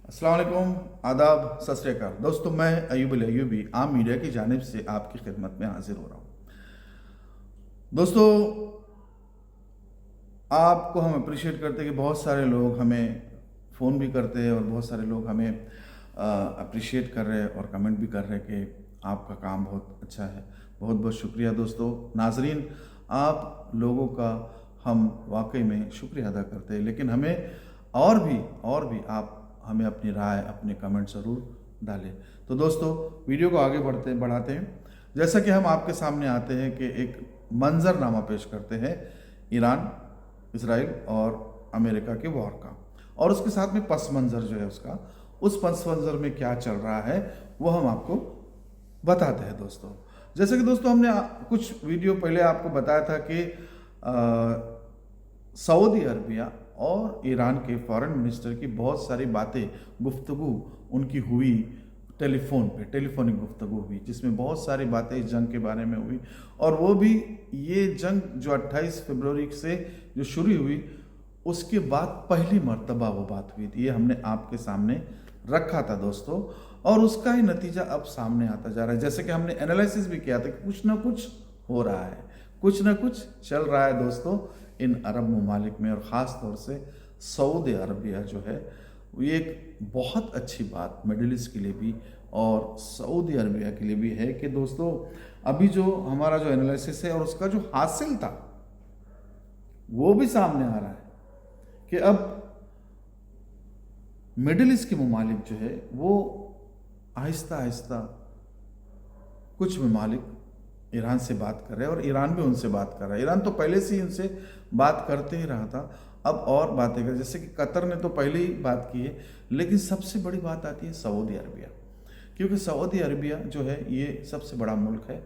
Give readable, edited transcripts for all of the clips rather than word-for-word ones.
अस्सलाम वालेकुम, आदाब, सत श्री अकाल। दोस्तों, मैं अयूब अयूबी आम मीडिया की जानिब से आपकी खिदमत में हाजिर हो रहा हूँ। दोस्तों, आपको हम अप्रिशिएट करते हैं कि बहुत सारे लोग हमें फ़ोन भी करते हैं और बहुत सारे लोग हमें अप्रिशिएट कर रहे हैं और कमेंट भी कर रहे हैं कि आपका काम बहुत अच्छा है। बहुत बहुत शुक्रिया दोस्तों। नाजरीन, आप लोगों का हम वाकई में शुक्रिया अदा करते हैं, लेकिन हमें और भी आप हमें अपनी राय, अपने कमेंट ज़रूर डालें। तो दोस्तों, वीडियो को आगे बढ़ाते हैं। जैसा कि हम आपके सामने आते हैं कि एक मंजरनामा पेश करते हैं ईरान, इसराइल और अमेरिका के वॉर का, और उसके साथ में पस मंज़र जो है उसका, उस पस मंज़र में क्या चल रहा है वो हम आपको बताते हैं दोस्तों। जैसे कि दोस्तों, हमने कुछ वीडियो पहले आपको बताया था कि सऊदी अरबिया और ईरान के फॉरेन मिनिस्टर की बहुत सारी बातें, गुफ्तगू उनकी हुई टेलीफोनिक गुफ्तगू हुई, जिसमें बहुत सारी बातें इस जंग के बारे में हुई। और वो भी ये जंग जो 28 फरवरी से जो शुरू हुई, उसके बाद पहली मर्तबा वो बात हुई थी। ये हमने आपके सामने रखा था दोस्तों, और उसका ही नतीजा अब सामने आता जा रहा है। जैसे कि हमने एनालिसिस भी किया था कि कुछ ना कुछ हो रहा है, कुछ ना कुछ चल रहा है दोस्तों इन अरब ममालिक में, और ख़ास तौर से सऊदी अरबिया जो है, ये एक बहुत अच्छी बात मिडिल ईस्ट के लिए भी और सऊदी अरबिया के लिए भी है कि दोस्तों अभी जो हमारा जो एनालिसिस है और उसका जो हासिल था वो भी सामने आ रहा है कि अब मिडिल ईस्ट के ममालिक जो है वो आहिस्ता आहिस्ता, कुछ ममालिक ईरान से बात कर रहे हैं और ईरान भी उनसे बात कर रहा है। ईरान तो पहले से ही उनसे बात करते ही रहा था, अब और बातें कर, जैसे कि कतर ने तो पहले ही बात की है। लेकिन सबसे बड़ी बात आती है सऊदी अरबिया, क्योंकि सऊदी अरबिया जो है ये सबसे बड़ा मुल्क है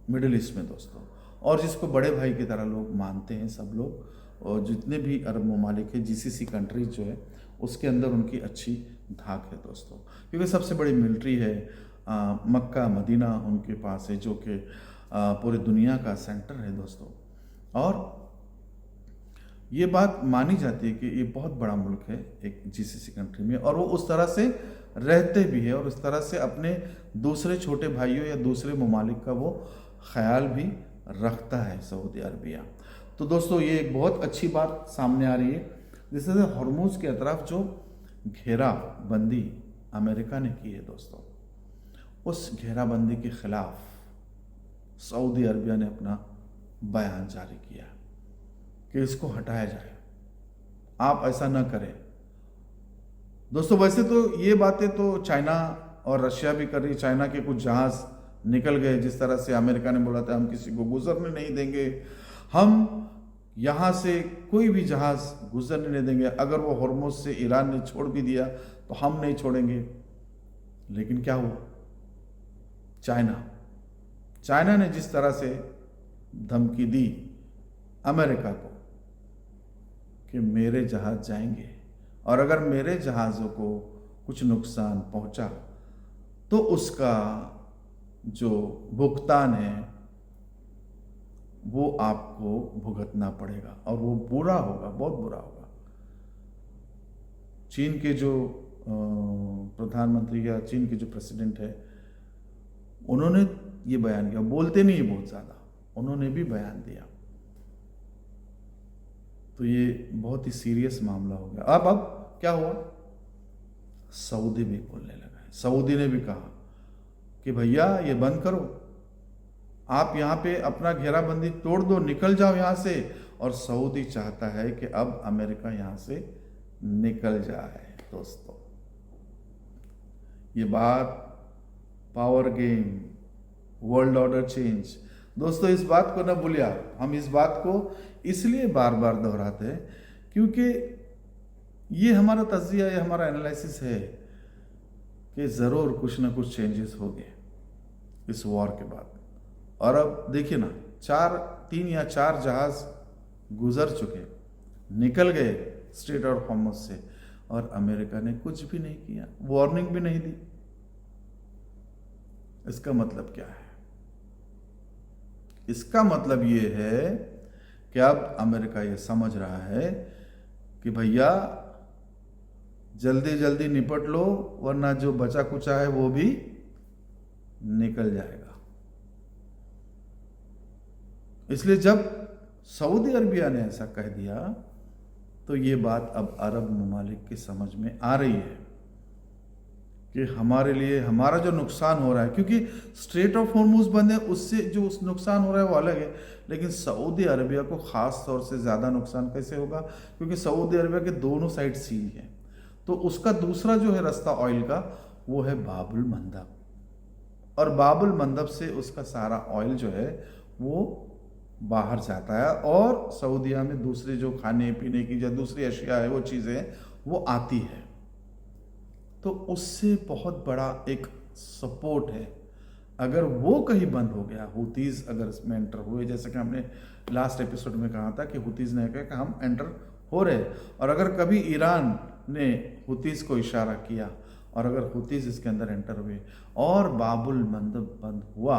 मिडिल ईस्ट में दोस्तों, और जिसको बड़े भाई की तरह लोग मानते हैं सब लोग। और जितने भी अरब ममालिक है, जीसीसी कंट्रीज जो है, उसके अंदर उनकी अच्छी धाक है दोस्तों, क्योंकि सबसे बड़ी मिलिट्री है। मक्का मदीना उनके पास है, जो कि पूरी दुनिया का सेंटर है दोस्तों। और ये बात मानी जाती है कि ये बहुत बड़ा मुल्क है एक जीसीसी कंट्री में, और वो उस तरह से रहते भी है और उस तरह से अपने दूसरे छोटे भाइयों या दूसरे ममालिक का वो ख्याल भी रखता है सऊदी अरबिया। तो दोस्तों, ये एक बहुत अच्छी बात सामने आ रही है। जैसे हॉर्मूज के अतराफ जो घेराबंदी अमेरिका ने की है दोस्तों, उस घेराबंदी के खिलाफ सऊदी अरबिया ने अपना बयान जारी किया कि इसको हटाया जाए, आप ऐसा न करें दोस्तों। वैसे तो ये बातें तो चाइना और रशिया भी कर रही। चाइना के कुछ जहाज निकल गए, जिस तरह से अमेरिका ने बोला था हम किसी को गुजरने नहीं देंगे, हम यहाँ से कोई भी जहाज गुजरने नहीं देंगे, अगर वो हॉर्मूज से ईरान ने छोड़ भी दिया तो हम नहीं छोड़ेंगे। लेकिन क्या हुआ? चाइना ने जिस तरह से धमकी दी अमेरिका को कि मेरे जहाज जाएंगे, और अगर मेरे जहाज़ों को कुछ नुकसान पहुंचा तो उसका जो भुगतान है वो आपको भुगतना पड़ेगा, और वो बुरा होगा, बहुत बुरा होगा। चीन के जो प्रधानमंत्री या चीन के जो प्रेसिडेंट है, उन्होंने ये बयान किया, बोलते नहीं बहुत ज़्यादा, उन्होंने भी बयान दिया। तो ये बहुत ही सीरियस मामला हो गया। अब क्या हुआ? सऊदी भी बोलने लगा है। सऊदी ने भी कहा कि भैया ये बंद करो, आप यहाँ पे अपना घेराबंदी तोड़ दो, निकल जाओ यहाँ से। और सऊदी चाहता है कि अब अमेरिका यहाँ से निकल जाए दोस्तों। ये बात power game, world order change दोस्तों, इस बात को न भूलिए आप। हम इस बात को इसलिए बार बार दोहराते हैं क्योंकि ये हमारा तज्जिया, ये हमारा एनालिसिस है कि ज़रूर कुछ ना कुछ चेंजेस हो गए इस वॉर के बाद। और अब देखिए ना, 3 या 4 जहाज गुजर चुके, निकल गए स्ट्रेट ऑफ हॉर्मुज से, और अमेरिका ने कुछ भी नहीं किया, वार्निंग भी नहीं दी। इसका मतलब क्या है? इसका मतलब ये है कि अब अमेरिका ये समझ रहा है कि भैया जल्दी जल्दी निपट लो, वरना जो बचा कुचा है वो भी निकल जाएगा। इसलिए जब सऊदी अरबिया ने ऐसा कह दिया तो ये बात अब अरब ममालिक की समझ में आ रही है कि हमारे लिए हमारा जो नुकसान हो रहा है, क्योंकि स्ट्रेट ऑफ हॉर्मुज बंद है, उससे जो उस नुकसान हो रहा है वो अलग है, लेकिन सऊदी अरबिया को ख़ास तौर से ज़्यादा नुकसान कैसे होगा, क्योंकि सऊदी अरबिया के दोनों साइड सील है। तो उसका दूसरा जो है रास्ता ऑयल का वो है बाबुल मंदब, और बाबुल मंदब से उसका सारा ऑयल जो है वो बाहर जाता है और सऊदिया में दूसरे जो खाने पीने की जो दूसरी अशिया है वो चीज़ें वो आती है। तो उससे बहुत बड़ा एक सपोर्ट है। अगर वो कहीं बंद हो गया, हुतीज़ अगर इसमें एंटर हुए, जैसे कि हमने लास्ट एपिसोड में कहा था कि हुतीज़ ने कहा कि हम एंटर हो रहे, और अगर कभी ईरान ने हुतीज़ को इशारा किया और अगर हुतीज़ इसके अंदर एंटर हुए और बाबुल मंदब बंद हुआ,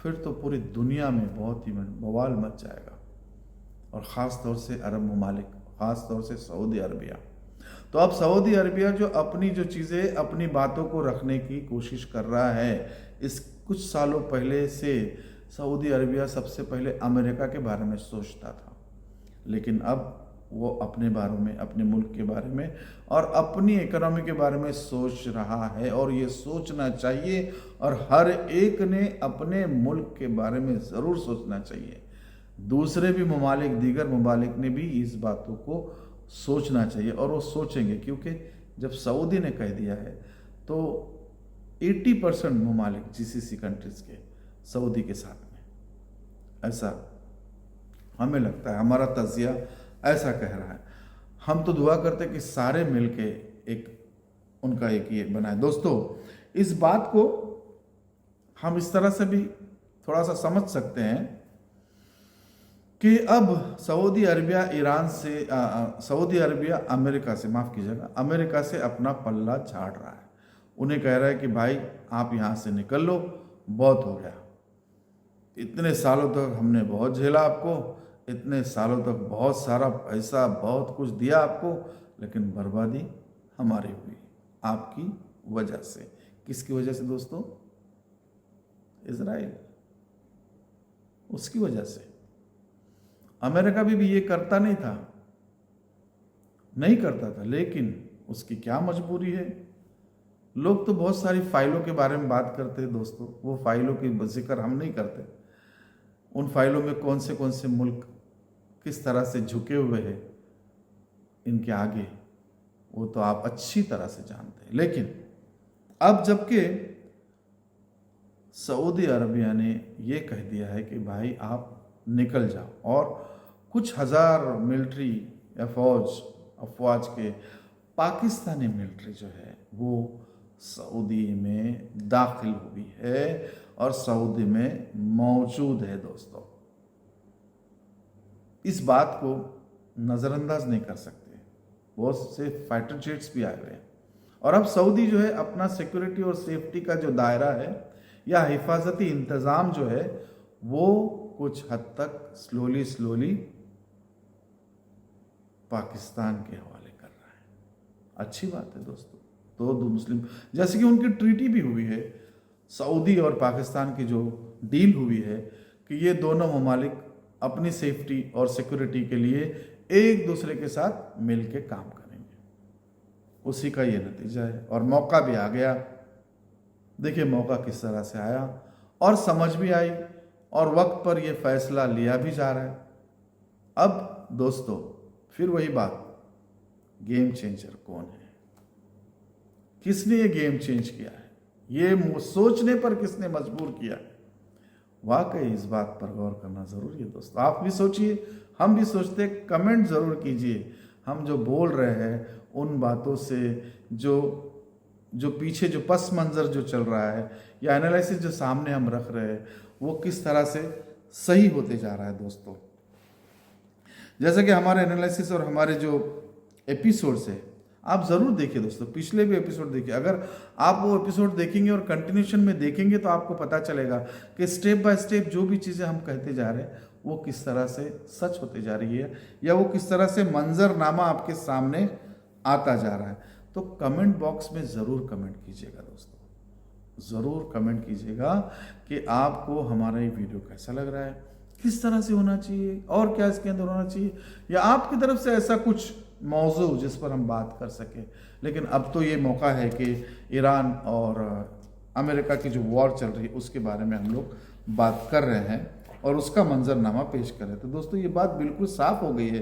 फिर तो पूरी दुनिया में बहुत ही बवाल मच जाएगा, और ख़ास तौर से अरब ममालिक, ख़ास तौर से सऊदी अरबिया। तो अब सऊदी अरबिया जो अपनी जो चीज़ें अपनी बातों को रखने की कोशिश कर रहा है, इस कुछ सालों पहले से सऊदी अरबिया सबसे पहले अमेरिका के बारे में सोचता था, लेकिन अब वो अपने बारे में, अपने मुल्क के बारे में और अपनी इकोनॉमी के बारे में सोच रहा है, और ये सोचना चाहिए, और हर एक ने अपने मुल्क के बारे में ज़रूर सोचना चाहिए। दूसरे भी ममालिक, दीगर ममालिक ने भी इस बातों को सोचना चाहिए, और वो सोचेंगे, क्योंकि जब सऊदी ने कह दिया है तो 80% ममालिक जीसीसी कंट्रीज़ के सऊदी के साथ में, ऐसा हमें लगता है, हमारा तजिया ऐसा कह रहा है। हम तो दुआ करते हैं कि सारे मिलके एक उनका एक ये बनाए। दोस्तों, इस बात को हम इस तरह से भी थोड़ा सा समझ सकते हैं कि अब सऊदी अरबिया ईरान से सऊदी अरबिया अमेरिका से, माफ़ कीजिएगा, अमेरिका से अपना पल्ला झाड़ रहा है। उन्हें कह रहा है कि भाई आप यहाँ से निकल लो, बहुत हो गया, इतने सालों तक हमने बहुत झेला आपको, इतने सालों तक बहुत सारा पैसा बहुत कुछ दिया आपको, लेकिन बर्बादी हमारी हुई आपकी वजह से। किसकी वजह से दोस्तों? इजराइल, उसकी वजह से। अमेरिका भी ये करता नहीं करता था, लेकिन उसकी क्या मजबूरी है। लोग तो बहुत सारी फाइलों के बारे में बात करते हैं दोस्तों, वो फाइलों की जिक्र हम नहीं करते। उन फाइलों में कौन से मुल्क किस तरह से झुके हुए हैं इनके आगे, वो तो आप अच्छी तरह से जानते हैं। लेकिन अब जबकि सऊदी अरबिया ने ये कह दिया है कि भाई आप निकल जाओ, और कुछ हज़ार मिलिट्री या अफवाज के पाकिस्तानी मिलिट्री जो है वो सऊदी में दाखिल हुई है और सऊदी में मौजूद है। दोस्तों, इस बात को नज़रअंदाज नहीं कर सकते। बहुत से फाइटर जेट्स भी आए हुए हैं, और अब सऊदी जो है अपना सिक्योरिटी और सेफ्टी का जो दायरा है या हिफाजती इंतज़ाम जो है वो कुछ हद तक स्लोली पाकिस्तान के हवाले कर रहा है। अच्छी बात है दोस्तों। तो दो मुस्लिम, जैसे कि उनकी ट्रीटी भी हुई है, सऊदी और पाकिस्तान की जो डील हुई है कि ये दोनों ममालिक अपनी सेफ्टी और सिक्योरिटी के लिए एक दूसरे के साथ मिल के काम करेंगे, उसी का ये नतीजा है। और मौका भी आ गया। देखिए मौका किस तरह से आया और समझ भी आई, और वक्त पर यह फैसला लिया भी जा रहा है। अब दोस्तों फिर वही बात, गेम चेंजर कौन है, किसने ये गेम चेंज किया है, ये सोचने पर किसने मजबूर किया है। वाकई इस बात पर गौर करना जरूरी है दोस्तों। आप भी सोचिए, हम भी सोचते, कमेंट जरूर कीजिए। हम जो बोल रहे हैं उन बातों से जो पीछे जो पस मंजर जो चल रहा है या एनालिसिस जो सामने हम रख रहे हैं वो किस तरह से सही होते जा रहा है दोस्तों। जैसे कि हमारे एनालिसिस और हमारे जो एपिसोड्स है आप ज़रूर देखिए दोस्तों, पिछले भी एपिसोड देखिए। अगर आप वो एपिसोड देखेंगे और कंटिन्यूशन में देखेंगे तो आपको पता चलेगा कि स्टेप बाय स्टेप जो भी चीज़ें हम कहते जा रहे हैं वो किस तरह से सच होते जा रही है, या वो किस तरह से मंजरनामा आपके सामने आता जा रहा है। तो कमेंट बॉक्स में ज़रूर कमेंट कीजिएगा दोस्तों, ज़रूर कमेंट कीजिएगा कि आपको हमारा ये वीडियो कैसा लग रहा है, किस तरह से होना चाहिए और क्या इसके अंदर होना चाहिए, या आपकी तरफ से ऐसा कुछ मौजू जिस पर हम बात कर सकें। लेकिन अब तो ये मौका है कि ईरान और अमेरिका की जो वॉर चल रही है उसके बारे में हम लोग बात कर रहे हैं और उसका मंजरनामा पेश कर रहे हैं। तो दोस्तों ये बात बिल्कुल साफ हो गई है,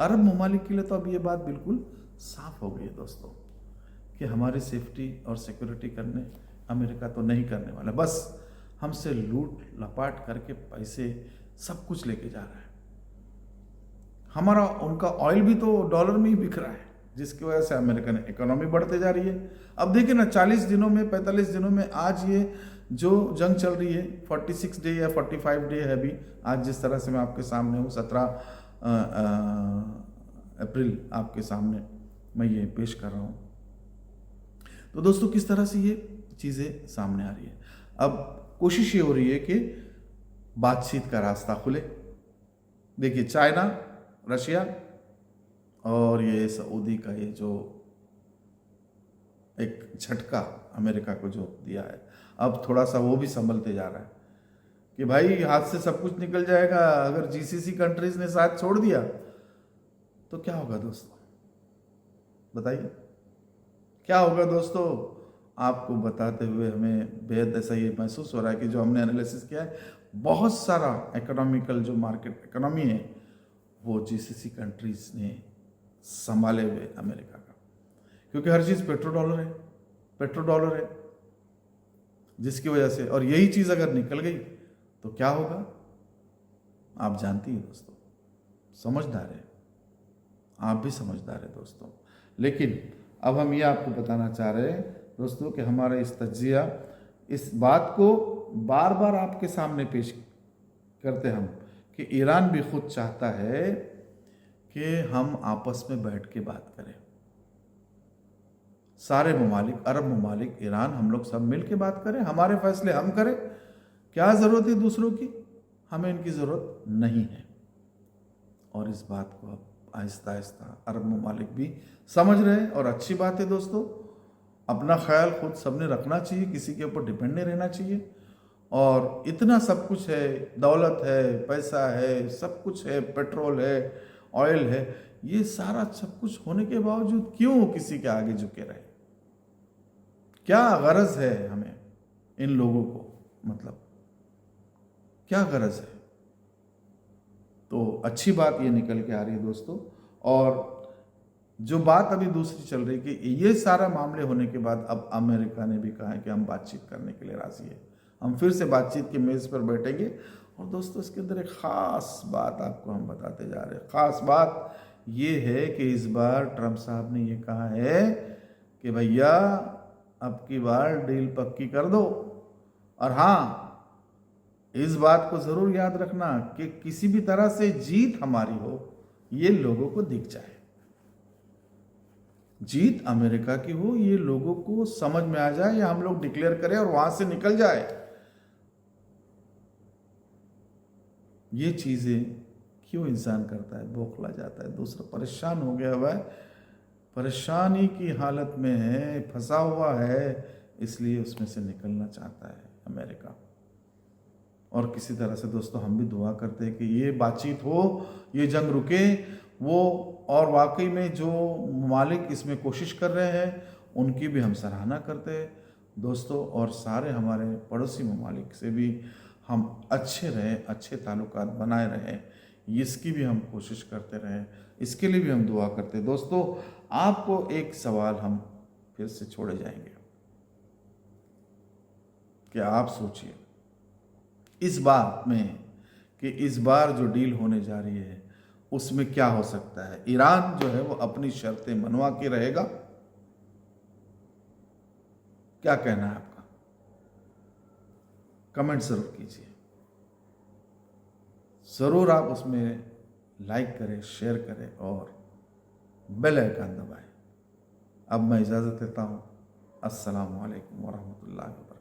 अरब ममालिक के लिए तो अब ये बात बिल्कुल साफ हो गई है दोस्तों कि हमारी सेफ्टी और सिक्योरिटी करने अमेरिका तो नहीं करने वाला, बस हमसे लूट लपाट करके पैसे सब कुछ लेके जा रहा है। हमारा उनका ऑयल भी तो डॉलर में ही बिक रहा है, जिसकी वजह से अमेरिकन इकोनॉमी बढ़ते जा रही है। अब देखिए ना, 40 दिनों में 45 दिनों में आज ये जो जंग चल रही है 46 डे या 45 डे है अभी, आज जिस तरह से मैं आपके सामने हूँ 17 अप्रैल आपके सामने मैं ये पेश कर रहा हूँ। तो दोस्तों किस तरह से ये चीज़ें सामने आ रही है। अब कोशिश ये हो रही है कि बातचीत का रास्ता खुले। देखिए चाइना, रशिया और ये सऊदी का ये जो एक झटका अमेरिका को जो दिया है, अब थोड़ा सा वो भी संभलते जा रहा है कि भाई हाथ से सब कुछ निकल जाएगा। अगर जीसीसी कंट्रीज ने साथ छोड़ दिया तो क्या होगा दोस्तों, बताइए क्या होगा दोस्तों। आपको बताते हुए हमें बेहद ऐसा ये महसूस हो रहा है कि जो हमने एनालिसिस किया है, बहुत सारा इकोनॉमिकल जो मार्केट इकोनॉमी है वो जीसीसी कंट्रीज ने संभाले हुए अमेरिका का, क्योंकि हर चीज़ पेट्रो डॉलर है, जिसकी वजह से, और यही चीज़ अगर निकल गई तो क्या होगा आप जानती हैं दोस्तों। समझदार है, आप भी समझदार है दोस्तों। लेकिन अब हम ये आपको बताना चाह रहे हैं दोस्तों कि हमारा इस तज्जिया, इस बात को बार बार आपके सामने पेश करते हम कि ईरान भी खुद चाहता है कि हम आपस में बैठ के बात करें। सारे ममालिक, अरब ममालिक, ईरान, हम लोग सब मिल के बात करें, हमारे फैसले हम करें। क्या ज़रूरत है दूसरों की, हमें इनकी ज़रूरत नहीं है। और इस बात को अब आहिस्ता आहिस्ता अरब ममालिक भी समझ रहे हैं, और अच्छी बात है दोस्तों। अपना ख्याल खुद सबने रखना चाहिए, किसी के ऊपर डिपेंड नहीं रहना चाहिए। और इतना सब कुछ है, दौलत है, पैसा है, सब कुछ है, पेट्रोल है, ऑयल है, ये सारा सब कुछ होने के बावजूद क्यों किसी के आगे झुके रहे? क्या गरज है हमें इन लोगों को, मतलब क्या गरज है? तो अच्छी बात ये निकल के आ रही है दोस्तों। और जो बात अभी दूसरी चल रही कि ये सारा मामले होने के बाद अब अमेरिका ने भी कहा है कि हम बातचीत करने के लिए राजी है, हम फिर से बातचीत की मेज़ पर बैठेंगे। और दोस्तों इसके अंदर एक ख़ास बात आपको हम बताते जा रहे हैं। ख़ास बात ये है कि इस बार ट्रंप साहब ने ये कहा है कि भैया अब की बार डील पक्की कर दो। और हाँ, इस बात को ज़रूर याद रखना कि किसी भी तरह से जीत हमारी हो, ये लोगों को दिख जाए, जीत अमेरिका की हो, ये लोगों को समझ में आ जाए, या हम लोग डिक्लेयर करें और वहां से निकल जाए। ये चीज़ें क्यों इंसान करता है, बौखला जाता है, दूसरा परेशान हो गया हुआ है, परेशानी की हालत में है, फंसा हुआ है, इसलिए उसमें से निकलना चाहता है अमेरिका। और किसी तरह से दोस्तों हम भी दुआ करते हैं कि ये बातचीत हो, ये जंग रुके वो, और वाकई में जो ममालिक इसमें कोशिश कर रहे हैं उनकी भी हम सराहना करते हैं दोस्तों। और सारे हमारे पड़ोसी ममालिक से भी हम अच्छे रहें, अच्छे ताल्लुकात बनाए रहें, इसकी भी हम कोशिश करते रहें, इसके लिए भी हम दुआ करते हैं दोस्तों। आपको एक सवाल हम फिर से छोड़े जाएंगे कि आप सोचिए इस बात में कि इस बार जो डील होने जा रही है उसमें क्या हो सकता है। ईरान जो है वो अपनी शर्तें मनवा के रहेगा, क्या कहना है आपका? कमेंट जरूर कीजिए, जरूर आप उसमें लाइक करें, शेयर करें और बेल आइकन दबाएं। अब मैं इजाज़त लेता हूँ। अस्सलामु अलैकुम वरहमतुल्लाहि वबरकातुहू।